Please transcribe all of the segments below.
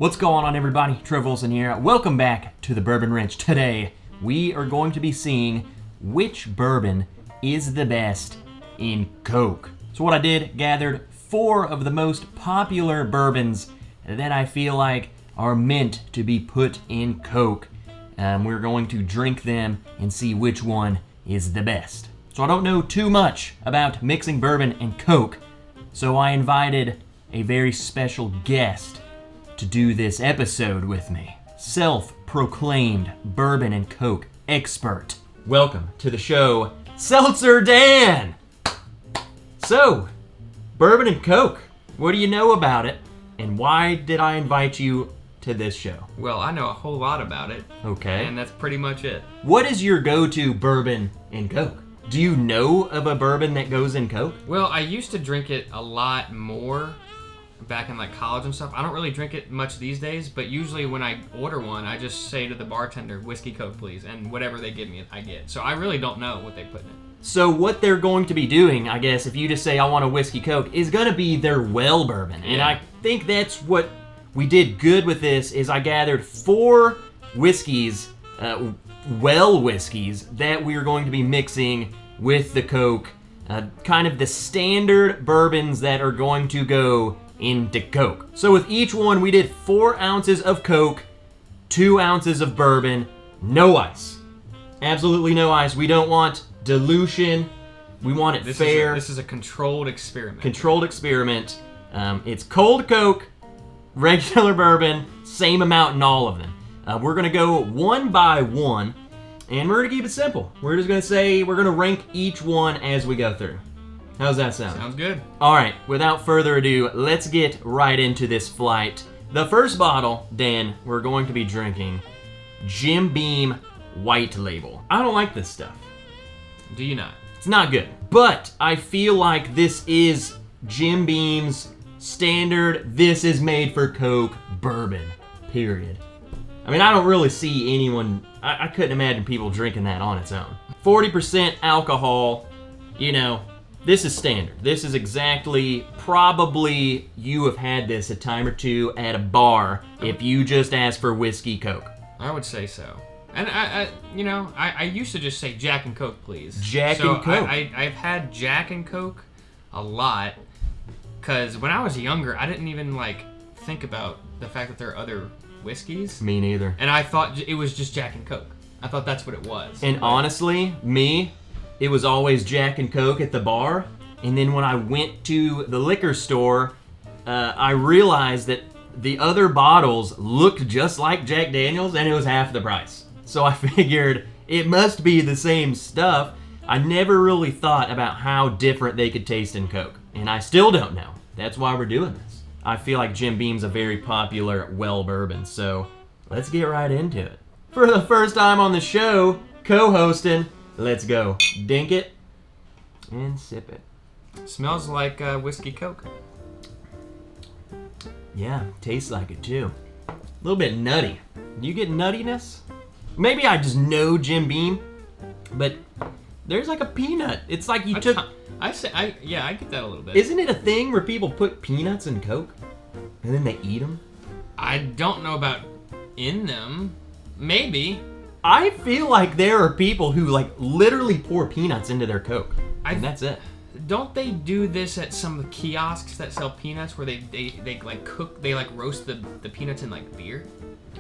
What's going on, everybody? Trev Wilson here. Welcome back to the Bourbon Wrench. Today, we are going to be seeing which bourbon is the best in Coke. So what I did, gathered 4 of the most popular bourbons that I feel like are meant to be put in Coke. We're going to drink them and see which one is the best. So I don't know too much about mixing bourbon and Coke, so I invited a very special guest to do this episode with me. Self-proclaimed bourbon and Coke expert. Welcome to the show, Seltzer Dan! So, bourbon and Coke, what do you know about it? And why did I invite you to this show? Well, I know a whole lot about it. Okay. And that's pretty much it. What is your go-to bourbon and Coke? Do you know of a bourbon that goes in Coke? Well, I used to drink it a lot more back in like college and stuff. I don't really drink it much these days, but usually when I order one, I just say to the bartender, whiskey Coke please, and whatever they give me, I get. So I really don't know what they put in it. So what they're going to be doing, I guess, if you just say I want a whiskey Coke, is going to be their well bourbon. And I think that's what we did good with this, is I gathered 4 whiskeys, well whiskeys, that we're going to be mixing with the Coke. Kind of the standard bourbons that are going to go into Coke. So with each one, we did 4 ounces of Coke, 2 ounces of bourbon, no ice. Absolutely no ice. We don't want dilution. We want it fair. This is a controlled experiment. Controlled experiment. It's cold Coke, regular bourbon, same amount in all of them. We're gonna go one by one, and we're gonna keep it simple. We're just gonna say, we're gonna rank each one as we go through. How's that sound? Sounds good. All right, without further ado, let's get right into this flight. The first bottle, Dan, we're going to be drinking Jim Beam White Label. I don't like this stuff. Do you not? It's not good, but I feel like this is Jim Beam's standard, this is made for Coke bourbon, period. I mean, I don't really see anyone, I couldn't imagine people drinking that on its own. 40% alcohol, you know, this is standard. This is exactly, probably you have had this a time or two at a bar if you just ask for whiskey Coke. I would say so. And I used to just say Jack and Coke, please. Jack and Coke. I've had Jack and Coke a lot, because when I was younger, I didn't even think about the fact that there are other whiskeys. Me neither. And I thought it was just Jack and Coke. I thought that's what it was. And honestly, it was always Jack and Coke at the bar. And then when I went to the liquor store, I realized that the other bottles looked just like Jack Daniels, and it was half the price. So I figured it must be the same stuff. I never really thought about how different they could taste in Coke. And I still don't know. That's why we're doing this. I feel like Jim Beam's a very popular well bourbon, so let's get right into it. For the first time on the show, co-hosting, let's go. Dink it and sip it. Smells like whiskey Coke. Yeah, tastes like it too. A little bit nutty. Do you get nuttiness? Maybe I just know Jim Beam, but there's like a peanut. It's like you took... I get that a little bit. Isn't it a thing where people put peanuts in Coke and then they eat them? I don't know about in them. Maybe. I feel like there are people who literally pour peanuts into their Coke, and that's it. Don't they do this at some of the kiosks that sell peanuts, where they roast the peanuts in beer?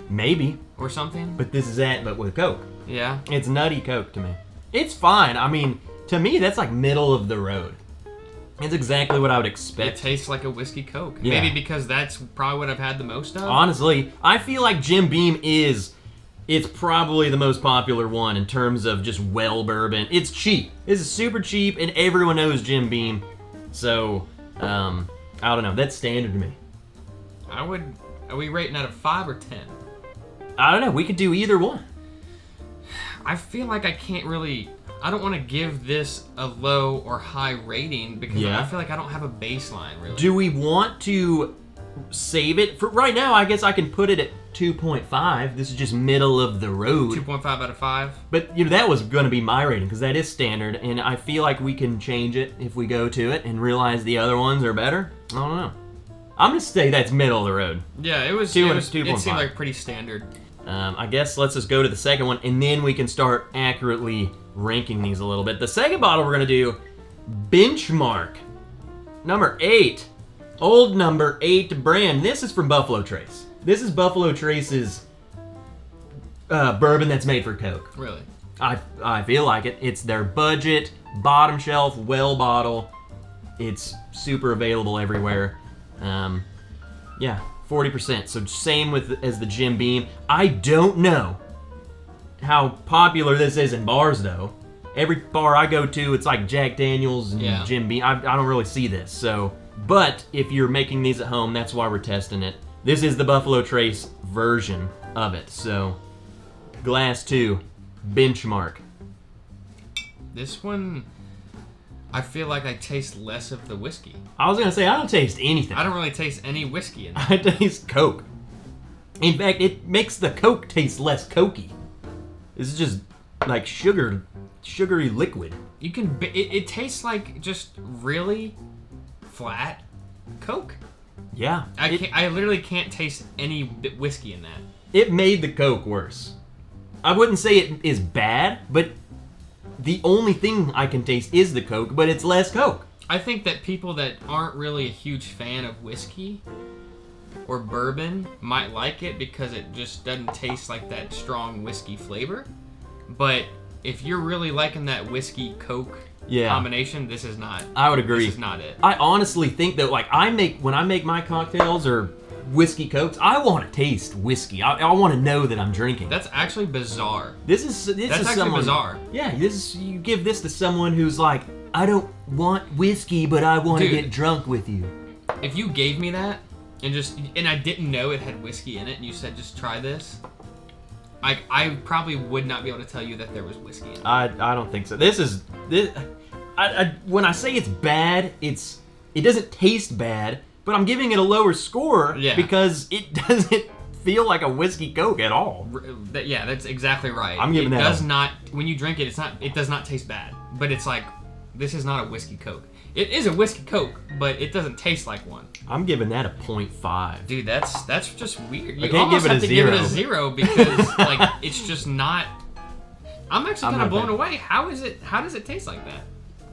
Maybe. Or something? But this is that, but with Coke. Yeah. It's nutty Coke to me. It's fine. I mean, to me, that's middle of the road. It's exactly what I would expect. It tastes like a whiskey Coke. Yeah. Maybe because that's probably what I've had the most of. Honestly, I feel like Jim Beam it's probably the most popular one in terms of just well bourbon. It's cheap. It's super cheap, and everyone knows Jim Beam. So, I don't know. That's standard to me. Are we rating out of 5 or 10? I don't know. We could do either one. I feel like I don't want to give this a low or high rating, because I feel like I don't have a baseline, really. Do we want to save it? For right now, I guess I can put it at 2.5. This is just middle of the road. 2.5 out of 5. But that was going to be my rating, because that is standard, and I feel like we can change it if we go to it and realize the other ones are better. I don't know. I'm gonna say that's middle of the road. Yeah, it was. Two It and was. a 2.5. It seemed like pretty standard. I guess let's just go to the second one, and then we can start accurately ranking these a little bit. The second bottle we're gonna do, Benchmark, number 8, old number 8 brand. This is from Buffalo Trace. This is Buffalo Trace's bourbon that's made for Coke. Really? I feel like it. It's their budget, bottom shelf, well bottle. It's super available everywhere. Yeah, 40%. So same as the Jim Beam. I don't know how popular this is in bars though. Every bar I go to, it's like Jack Daniels and Jim Beam. I don't really see this. So, but if you're making these at home, that's why we're testing it. This is the Buffalo Trace version of it. So, glass 2, Benchmark. This one, I feel like I taste less of the whiskey. I was gonna say I don't taste anything. I don't really taste any whiskey in it. I taste Coke. In fact, it makes the Coke taste less cokey. This is just like sugary liquid. You can. It tastes like just really flat Coke. Yeah. I literally can't taste any whiskey in that. It made the Coke worse. I wouldn't say it is bad, but the only thing I can taste is the Coke, but it's less Coke. I think that people that aren't really a huge fan of whiskey or bourbon might like it because it just doesn't taste like that strong whiskey flavor. But if you're really liking that whiskey Coke combination, this is not. I would agree. This is not it. I honestly think that when I make my cocktails or whiskey Cokes, I want to taste whiskey. I want to know that I'm drinking. That's actually bizarre. That's actually bizarre. Yeah, you give this to someone who's like, I don't want whiskey, but I want to get drunk with you. If you gave me that and I didn't know it had whiskey in it, and you said just try this, I probably would not be able to tell you that there was whiskey in it. I don't think so. When I say it's bad, it doesn't taste bad, but I'm giving it a lower score because it doesn't feel like a whiskey Coke at all. Yeah, that's exactly right. I'm giving that. It does not. When you drink it, it does not taste bad. But it's like, this is not a whiskey Coke. It is a whiskey Coke, but it doesn't taste like one. I'm giving that a 0.5. Dude, that's just weird. You I can't almost give it have a to 0. give it a 0 because like it's just not. I'm actually kind of blown away. How does it taste like that?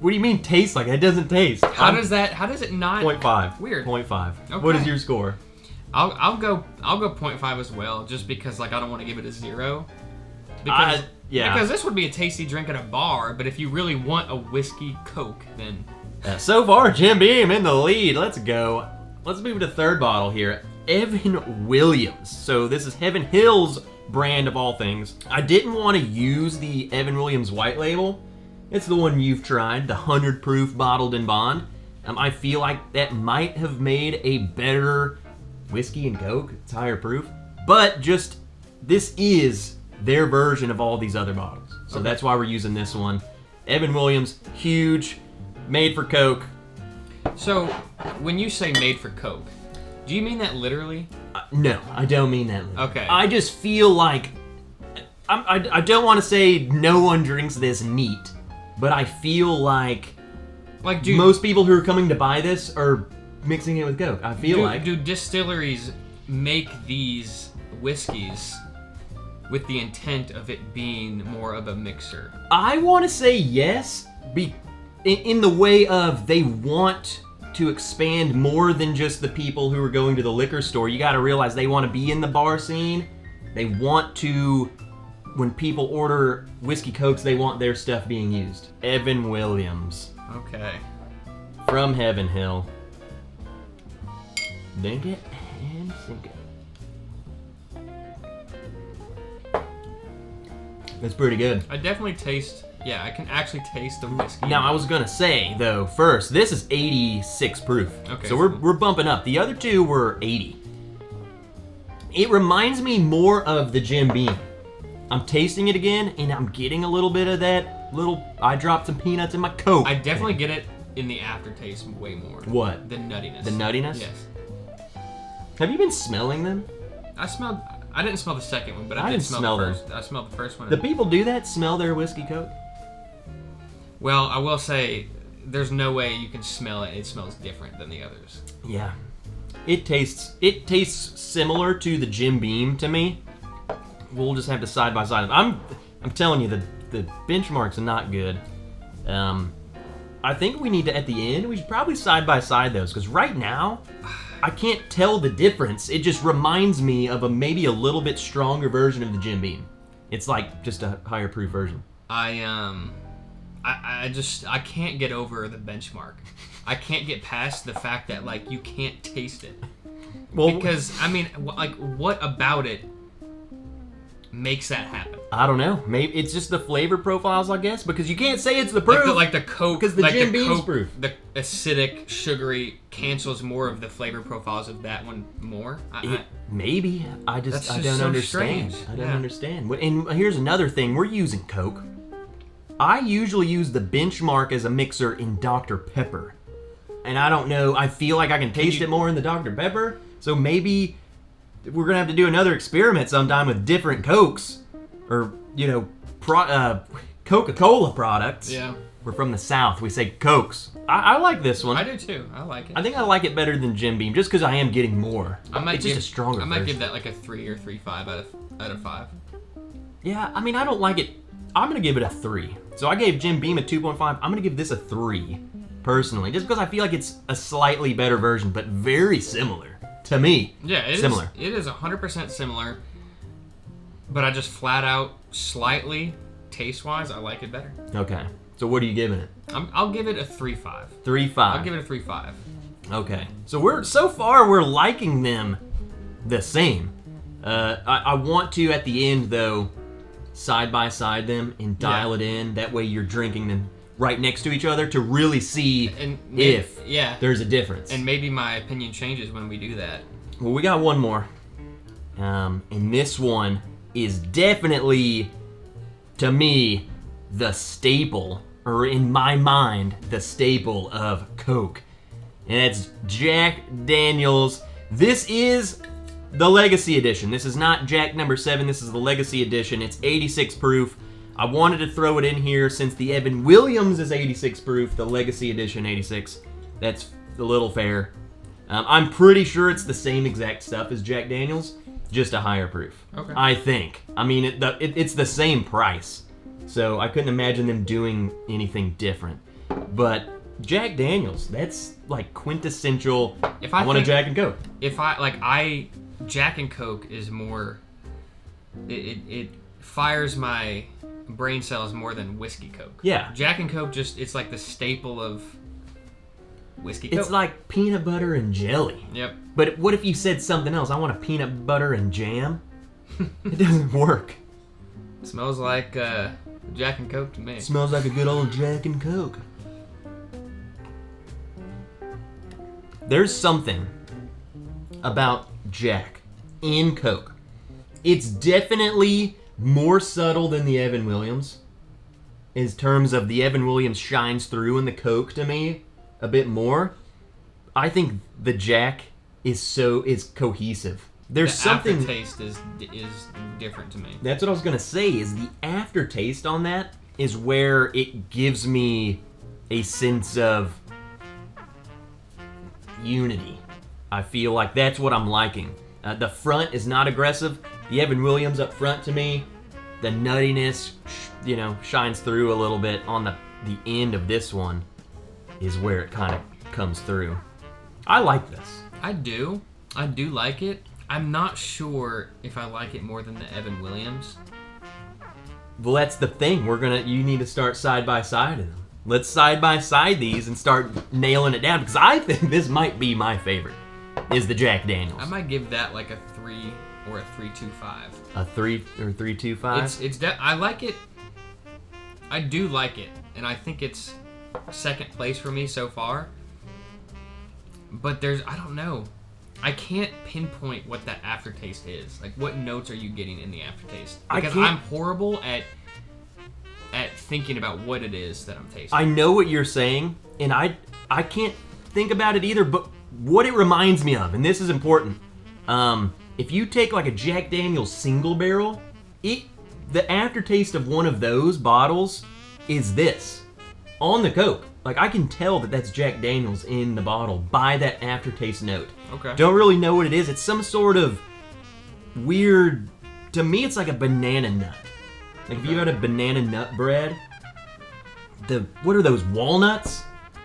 What do you mean taste like it? It doesn't taste. How does it not? 0.5. Weird. 0.5. Okay. What is your score? I'll go 0.5 as well, just because like I don't want to give it a 0. Because this would be a tasty drink at a bar, but if you really want a whiskey Coke, then so far Jim Beam in the lead. Let's go. Let's move to the third bottle here. Evan Williams. So this is Heaven Hill's brand of all things. I didn't want to use the Evan Williams white label. It's the one you've tried, the 100 proof bottled in bond. I feel like that might have made a better whiskey and Coke. It's higher proof. But this is their version of all these other bottles. So that's why we're using this one. Evan Williams, huge, made for Coke. So when you say made for Coke, do you mean that literally? No, I don't mean that literally. Okay. I just feel like, I don't want to say no one drinks this neat, but I feel like most people who are coming to buy this are mixing it with Coke. I feel like. Do distilleries make these whiskeys with the intent of it being more of a mixer? I want to say yes, in the way of they want to expand more than just the people who are going to the liquor store. You got to realize they want to be in the bar scene. They want to, when people order whiskey Cokes, they want their stuff being used. Evan Williams. Okay. From Heaven Hill. Dink it and sink it. That's pretty good. I definitely taste. Yeah, I can actually taste the whiskey. Now, I was going to say, though, first, this is 86 proof. Okay. So we're bumping up. The other two were 80. It reminds me more of the Jim Beam. I'm tasting it again, and I'm getting a little bit of that I dropped some peanuts in my Coke. I definitely get it in the aftertaste way more. What? The nuttiness. The nuttiness? Yes. Have you been smelling them? I didn't smell the second one, but I did smell the first. I smelled the first one. Do people do that? Smell their whiskey Coke? Well, I will say, there's no way you can smell it. It smells different than the others. Yeah. It tastes similar to the Jim Beam to me. We'll just have to side by side. I'm telling you, the benchmarks are not good. I think we need to, at the end, we should probably side by side those, because right now, I can't tell the difference. It just reminds me of maybe a little bit stronger version of the Jim Beam. It's like just a higher proof version. I can't get over the benchmark. I can't get past the fact that like you can't taste it. Well, because I mean, like, what about it makes that happen? I don't know. Maybe it's just the flavor profiles, I guess, because you can't say it's the proof. Like the Coke, because the like Jim the Beam's Coke, proof. The acidic, sugary cancels more of the flavor profiles of that one more. Maybe. I don't so understand. strange. I don't understand. And here's another thing. We're using Coke. I usually use the benchmark as a mixer in Dr. Pepper. And I don't know. I feel like I can taste it more in the Dr. Pepper. So maybe we're going to have to do another experiment sometime with different Cokes. Or, Coca-Cola products. Yeah. We're from the South. We say Cokes. I like this one. I do too. I like it. I think I like it better than Jim Beam, just because I am getting more. It's just a stronger I might version. give that like a 3 or 3.5 out of 5. Yeah, I mean, I don't like it. I'm going to give it a 3. So I gave Jim Beam a 2.5. I'm going to give this a 3, personally, just because I feel like it's a slightly better version, but very similar to me. Yeah, it is 100% similar, but I just flat out, slightly, taste-wise, I like it better. Okay. So what are you giving it? I'll give it a 3.5. 3.5. I'll give it a 3.5. Okay. So so far we're liking them the same. I want to, at the end, though, side by side them and dial it in. That way you're drinking them right next to each other to really see if there's a difference. And maybe my opinion changes when we do that. Well, we got one more. And this one is definitely, to me, the staple, or in my mind, the staple of Coke. And it's Jack Daniel's. This is the Legacy Edition. This is not Jack number 7. This is the Legacy Edition. It's 86 proof. I wanted to throw it in here since the Evan Williams is 86 proof, the Legacy Edition 86. That's a little fair. I'm pretty sure it's the same exact stuff as Jack Daniel's, just a higher proof. Okay. I think. I mean, it's the same price, so I couldn't imagine them doing anything different. But Jack Daniel's, that's like quintessential. I want a Jack and Coke. Jack and Coke is more. It fires my brain cells more than whiskey Coke. Yeah. Jack and Coke it's like the staple of whiskey Coke. It's like peanut butter and jelly. Yep. But what if you said something else? I want a peanut butter and jam. It doesn't work. Smells like Jack and Coke to me. It smells like a good old Jack and Coke. There's something about Jack in Coke. It's definitely more subtle than the Evan Williams. In terms of the Evan Williams shines through in the Coke to me a bit more. I think the Jack is cohesive. There's something. The aftertaste is different to me. That's what I was gonna say. Is the aftertaste on that is where it gives me a sense of unity. I feel like that's what I'm liking. The front is not aggressive. The Evan Williams up front to me, the nuttiness, shines through a little bit. On the end of this one is where it kind of comes through. I like this. I do like it. I'm not sure if I like it more than the Evan Williams. Well, that's the thing. You need to start side by side them. Let's side by side these and start nailing it down, because I think this might be my favorite. Is the Jack Daniel's. I might give that like a 3 or a 3.25. A 3 or 3.25? I like it. I do like it, and I think it's second place for me so far. But I don't know. I can't pinpoint what that aftertaste is. Like, what notes are you getting in the aftertaste? Because I'm horrible at thinking about what it is that I'm tasting. I know what you're saying, and I can't think about it either, but what it reminds me of, and this is important, if you take like a Jack Daniel's single barrel, the aftertaste of one of those bottles is this on the Coke. Like, I can tell that that's Jack Daniels in the bottle by that aftertaste note. Okay. Don't really know what it is. It's some sort of weird... To me, it's like a banana nut. Like, if you had a banana nut bread, what are those, walnuts?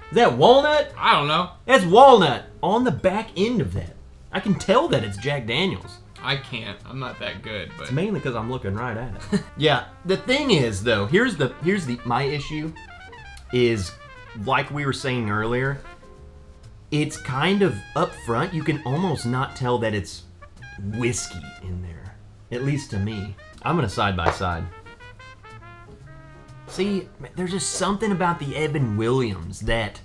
Is that walnut? I don't know. That's walnut on the back end of that. I can tell that it's Jack Daniels. I can't. I'm not that good, but It's mainly because I'm looking right at it. Yeah, the thing is, though, here's my issue is, like we were saying earlier, it's kind of up front. You can almost not tell that it's whiskey in there, at least to me. I'm gonna side by side. See, there's just something about the Evan Williams that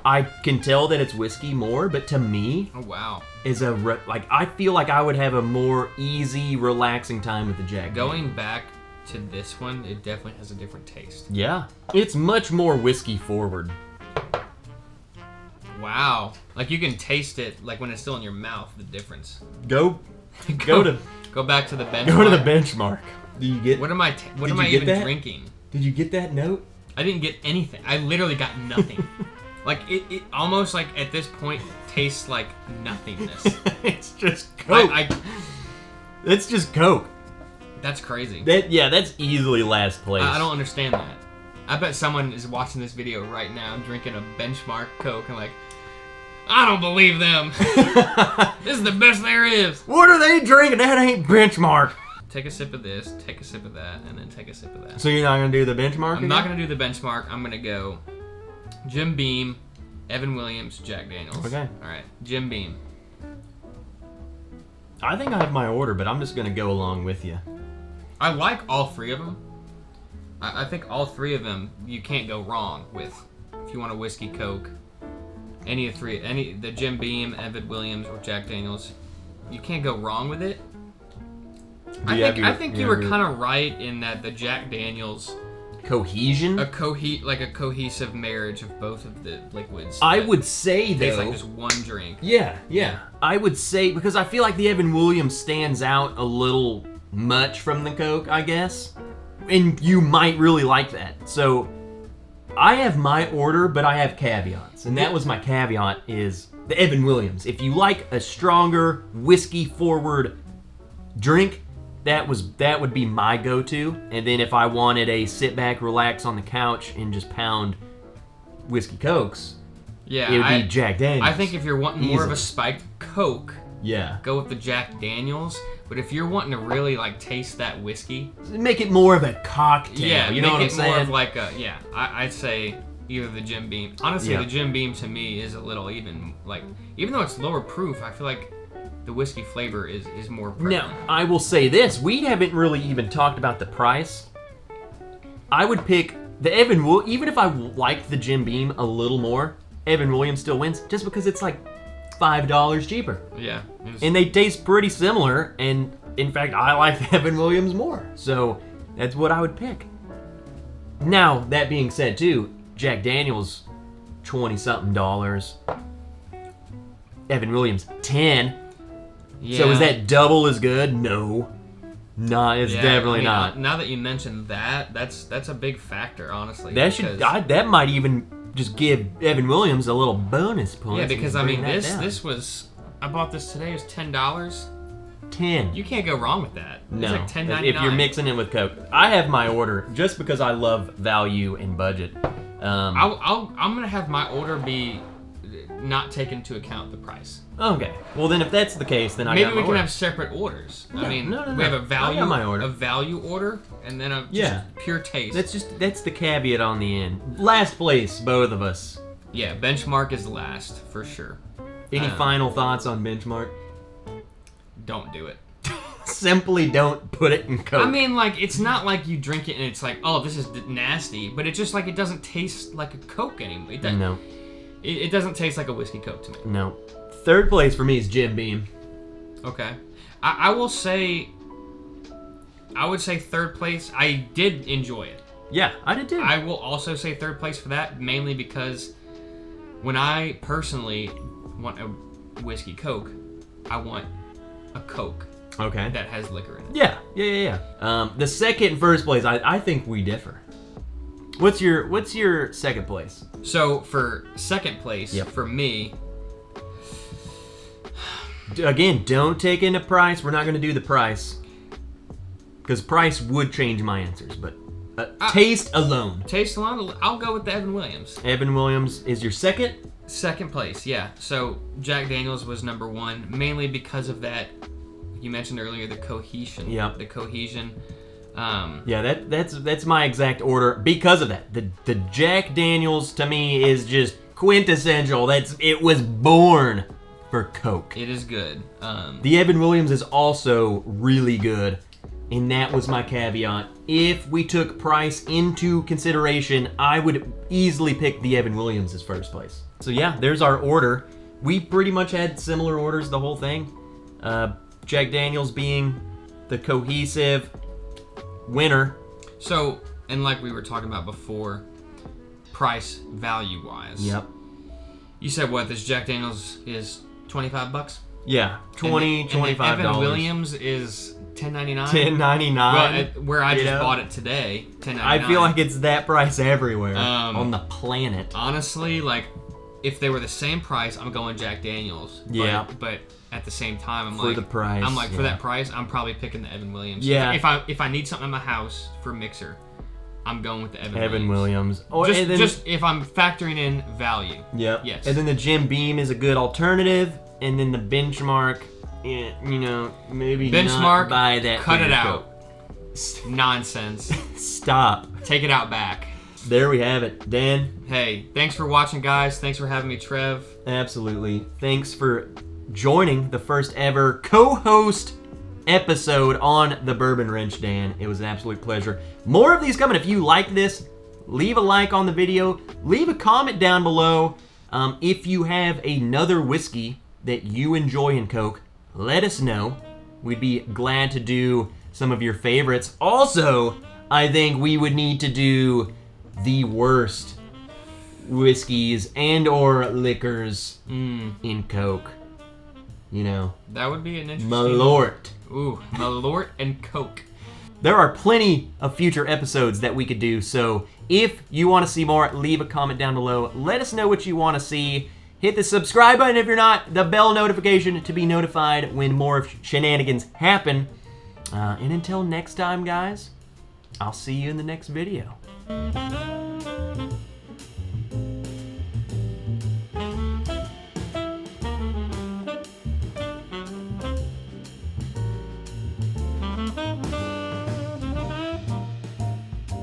I can tell that it's whiskey more, but to me, oh wow. is I feel like I would have a more easy, relaxing time with the Jack Daniels. Going back to this one, it definitely has a different taste. Yeah. It's much more whiskey forward. Wow. Like you can taste it like when it's still in your mouth, the difference. Go back to the benchmark. Go to the benchmark. Do you get What am I even drinking? Did you get that note? I didn't get anything. I literally got nothing. Like it almost like at this point tastes like nothingness. It's just Coke. It's just Coke. That's crazy. That's easily last place. I don't understand that. I bet someone is watching this video right now drinking a benchmark Coke and like, I don't believe them. This is the best there is. What are they drinking? That ain't benchmark. Take a sip of this, take a sip of that, and then take a sip of that. So you're not gonna do the benchmark? I'm not gonna do the benchmark. I'm gonna go Jim Beam, Evan Williams, Jack Daniels. Okay. All right, Jim Beam. I think I have my order, but I'm just gonna go along with you. I like all three of them. I think all three of them you can't go wrong with. If you want a whiskey Coke, any of three, the Jim Beam, Evan Williams, or Jack Daniels, you can't go wrong with it. I think you were kind of right in that the Jack Daniels cohesion, a cohesive marriage of both of the liquids. I would say though, it's like just one drink. Yeah. I would say because I feel like the Evan Williams stands out a little much from the Coke, I guess, and you might really like that. So I have my order, but I have caveats, and that was my caveat is the Evan Williams. If you like a stronger whiskey forward drink, that would be my go-to. And then if I wanted a sit back, relax on the couch, and just pound whiskey Cokes, it would be Jack Daniels. I think if you're wanting more of a spiked Coke, go with the Jack Daniels. But if you're wanting to really like taste that whiskey, make it more of a cocktail. You know what I'm saying? More of like I'd say either the Jim Beam. Honestly, the Jim Beam to me is a little even though it's lower proof, I feel like the whiskey flavor is more prevalent. Now, I will say this. We haven't really even talked about the price. I would pick the Evan Williams, even if I liked the Jim Beam a little more, Evan Williams still wins just because it's like $5 cheaper. Yeah. And they taste pretty similar, and in fact, I like the Evan Williams more. So that's what I would pick. Now, that being said too, Jack Daniels, $20-something. Evan Williams, $10. Yeah. So is that double as good? No. It's definitely not. Now that you mentioned that, that's a big factor, honestly. That might even just give Evan Williams a little bonus point. Yeah, because I mean this was I bought this today. It was $10. $10. You can't go wrong with that. No. It's like $10.99. If you're mixing it with Coke. I have my order just because I love value and budget. I'm gonna have my order be not take into account the price. Okay. Well, then if that's the case, then maybe we can have separate orders. No, we have a value, I got my order. a value order, and then a pure taste. That's the caveat on the end. Last place, both of us. Yeah, benchmark is last for sure. Any final thoughts on benchmark? Don't do it. Simply don't put it in Coke. I mean, like, it's not like you drink it and it's like, oh, this is nasty, but it's just like it doesn't taste like a Coke anymore. No. It doesn't taste like a whiskey Coke to me. No. Third place for me is Jim Beam. Okay. I would say third place. I did enjoy it. Yeah, I did too. I will also say third place for that, mainly because when I personally want a whiskey Coke, I want a Coke. Okay. That has liquor in it. Yeah. The second and first place, I think we differ. What's your second place? So for second place, Yep. for me, Again, don't take into price. We're not going to do the price. Because price would change my answers, but taste alone. taste alone, I'll go with the Evan Williams. Evan Williams is your second? Second place, yeah. So Jack Daniels was number one, mainly because of that. You mentioned earlier the cohesion. Yep. The cohesion. Yeah, that's my exact order because of that. The Jack Daniels to me is just quintessential. It was born for Coke. It is good. The Evan Williams is also really good, and that was my caveat. If we took price into consideration, I would easily pick the Evan Williams as first place. So yeah, there's our order. We pretty much had similar orders the whole thing. Jack Daniels being the cohesive winner. So, and like we were talking about before, price value wise. Yep. You said what? This Jack Daniels is $25. Yeah, $25. And the Evan Williams is $10.99. $10.99. Well, where I just bought it today, $10.99. I feel like it's that price everywhere on the planet. Honestly, like, if they were the same price, I'm going Jack Daniels. Yeah. But at the same time, I'm For like, the price, I'm like, for yeah. that price, I'm probably picking the Evan Williams. Yeah. If I need something in my house for a mixer, I'm going with the Evan Williams. Oh, Just, and then, just if I'm factoring in value. Yep. Yes. And then the Jim Beam is a good alternative. And then the Benchmark, maybe Benchmark, not buy that. cut it Clear out. Coke. Nonsense. Stop. Take it out back. There we have it. Dan, Hey, thanks for watching, guys. Thanks for having me, Trev. absolutely. Thanks for joining the first ever co-host episode on the Bourbon Wrench, Dan. It was an absolute pleasure. More of these coming. If you like this, leave a like on the video. Leave a comment down below. If you have another whiskey that you enjoy in Coke, let us know. We'd be glad to do some of your favorites. Also, I think we would need to do the worst whiskeys and or liquors in Coke. You know, That would be an interesting... Malort. Ooh, Malort and Coke. There are plenty of future episodes that we could do, so if you want to see more, leave a comment down below. Let us know what you want to see. Hit the subscribe button if you're not, the bell notification to be notified when more shenanigans happen. And until next time, guys, I'll see you in the next video.